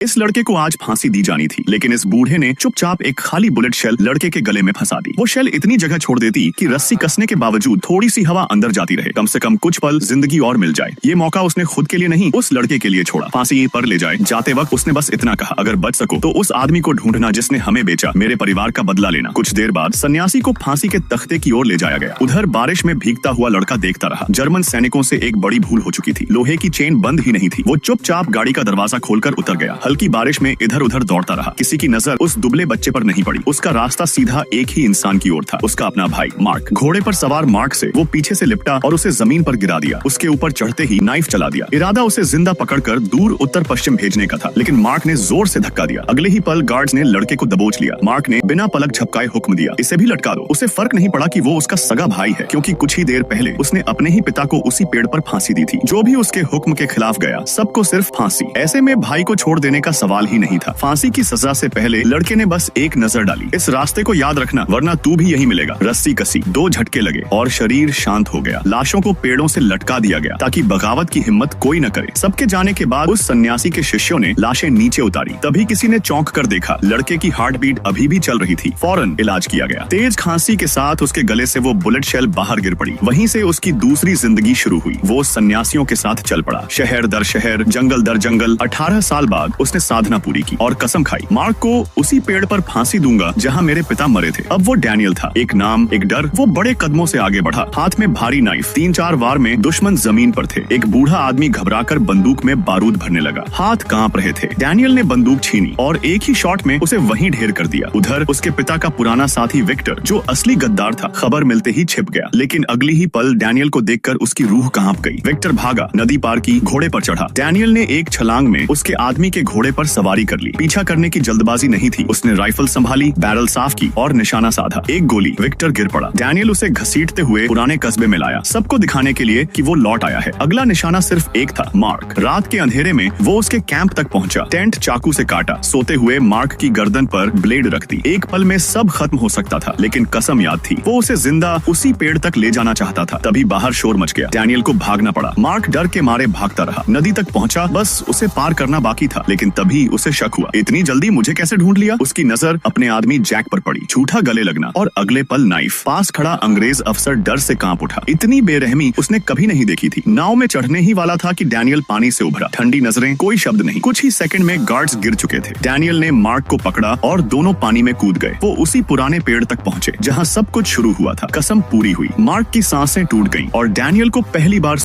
इस लड़के को आज फांसी दी जानी थी, लेकिन इस बूढ़े ने चुपचाप एक खाली बुलेट शेल लड़के के गले में फंसा दी। वो शेल इतनी जगह छोड़ देती कि रस्सी कसने के बावजूद थोड़ी सी हवा अंदर जाती रहे, कम से कम कुछ पल जिंदगी और मिल जाए। ये मौका उसने खुद के लिए नहीं, उस लड़के के लिए छोड़ा। फांसी पर ले जाए जाते वक्त उसने बस इतना कहा, अगर बच सको तो उस आदमी को ढूंढना जिसने हमें बेचा, मेरे परिवार का बदला लेना। कुछ देर बाद सन्यासी को फांसी के तख्ते की ओर ले जाया गया। उधर बारिश में भीगता हुआ लड़का देखता रहा। जर्मन सैनिकों से एक बड़ी भूल हो चुकी थी, लोहे की चेन बंद ही नहीं थी। वो चुपचाप गाड़ी का दरवाजा खोलकर उतर गया। हल्की बारिश में इधर उधर दौड़ता रहा। किसी की नजर उस दुबले बच्चे पर नहीं पड़ी। उसका रास्ता सीधा एक ही इंसान की ओर था, उसका अपना भाई मार्क। घोड़े पर सवार मार्क से वो पीछे से लिपटा और उसे जमीन पर गिरा दिया। उसके ऊपर चढ़ते ही नाइफ चला दिया। इरादा उसे जिंदा पकड़कर दूर उत्तर पश्चिम भेजने का था, लेकिन मार्क ने जोर से धक्का दिया। अगले ही पल गार्ड्स ने लड़के को दबोच लिया। मार्क ने बिना पलक झपकाए हुक्म दिया, इसे भी लटका दो। उसे फर्क नहीं पड़ा कि वो उसका सगा भाई है, क्योंकि कुछ ही देर पहले उसने अपने ही पिता को उसी पेड़ पर फांसी दी थी। जो भी उसके हुक्म के खिलाफ गया, सबको सिर्फ फांसी। ऐसे में भाई को छोड़ देने का सवाल ही नहीं था। फांसी की सजा से पहले लड़के ने बस एक नजर डाली, इस रास्ते को याद रखना वरना तू भी यही मिलेगा। रस्सी कसी, 2 झटके लगे और शरीर शांत हो गया। लाशों को पेड़ों से लटका दिया गया ताकि बगावत की हिम्मत कोई न करे। सबके जाने के बाद उस सन्यासी के शिष्यों ने लाशें नीचे उतारी। तभी किसी ने चौंक कर देखा, लड़के की हार्ट बीट अभी भी चल रही थी। फौरन इलाज किया गया। तेज खांसी के साथ उसके गले से वो बुलेट शेल बाहर गिर पड़ी। वहीं से उसकी दूसरी जिंदगी शुरू हुई। वो सन्यासियों के साथ चल पड़ा, शहर दर शहर, जंगल दर जंगल। 18 साल बाद उसने साधना पूरी की और कसम खाई, मार्क को उसी पेड़ पर फांसी दूंगा जहां मेरे पिता मरे थे। अब वो डैनियल था, एक नाम, एक डर। वो बड़े कदमों से आगे बढ़ा, हाथ में भारी नाइफ। 3-4 वार में दुश्मन जमीन पर थे। एक बूढ़ा आदमी घबराकर बंदूक में बारूद भरने लगा। हाथ कांप रहे थे। डैनियल ने बंदूक छीनी और एक ही शॉट में उसे वहीं ढेर कर दिया। उधर उसके पिता का पुराना साथी विक्टर, जो असली गद्दार था, खबर मिलते ही छिप गया। लेकिन अगली ही पल डैनियल को देखकर उसकी रूह कांप गई। विक्टर भागा, नदी पार की, घोड़े पर चढ़ा। डैनियल ने एक छलांग में उसके आदमी के घोड़े पर सवारी कर ली। पीछा करने की जल्दबाजी नहीं थी। उसने राइफल संभाली, बैरल साफ की और निशाना साधा। एक गोली, विक्टर गिर पड़ा। डैनियल उसे घसीटते हुए पुराने कस्बे में लाया, सबको दिखाने के लिए कि वो लौट आया है। अगला निशाना सिर्फ एक था, मार्क। रात के अंधेरे में वो उसके कैंप तक पहुंचा। टेंट चाकू से काटा, सोते हुए मार्क की गर्दन पर ब्लेड रख दी। एक पल में सब खत्म हो सकता था, लेकिन कसम याद थी, वो उसे जिंदा उसी पेड़ तक ले जाना चाहता था। तभी बाहर शोर मच गया। डैनियल को भागना पड़ा। मार्क डर के मारे भागता रहा। नदी तक पहुंचा, बस उसे पार करना बाकी था। लेकिन तभी उसे शक हुआ, इतनी जल्दी मुझे कैसे ढूंढ लिया? उसकी नजर अपने आदमी जैक पर पड़ी। झूठा गले लगना और अगले पल नाइफ। पास खड़ा अंग्रेज अफसर डर से कांप उठा। इतनी बेरहमी उसने कभी नहीं देखी थी। नाव में चढ़ने ही वाला था कि डैनियल पानी से उभरा। ठंडी नजरें, कोई शब्द नहीं। कुछ ही सेकंड में गार्ड्स गिर चुके थे। डैनियल ने मार्क को पकड़ा और दोनों पानी में कूद गए। वो उसी पुराने पेड़ तक पहुंचे जहां सब कुछ शुरू हुआ था। कसम पूरी हुई। मार्क की सांसें टूट गईं और डैनियल को पहली बार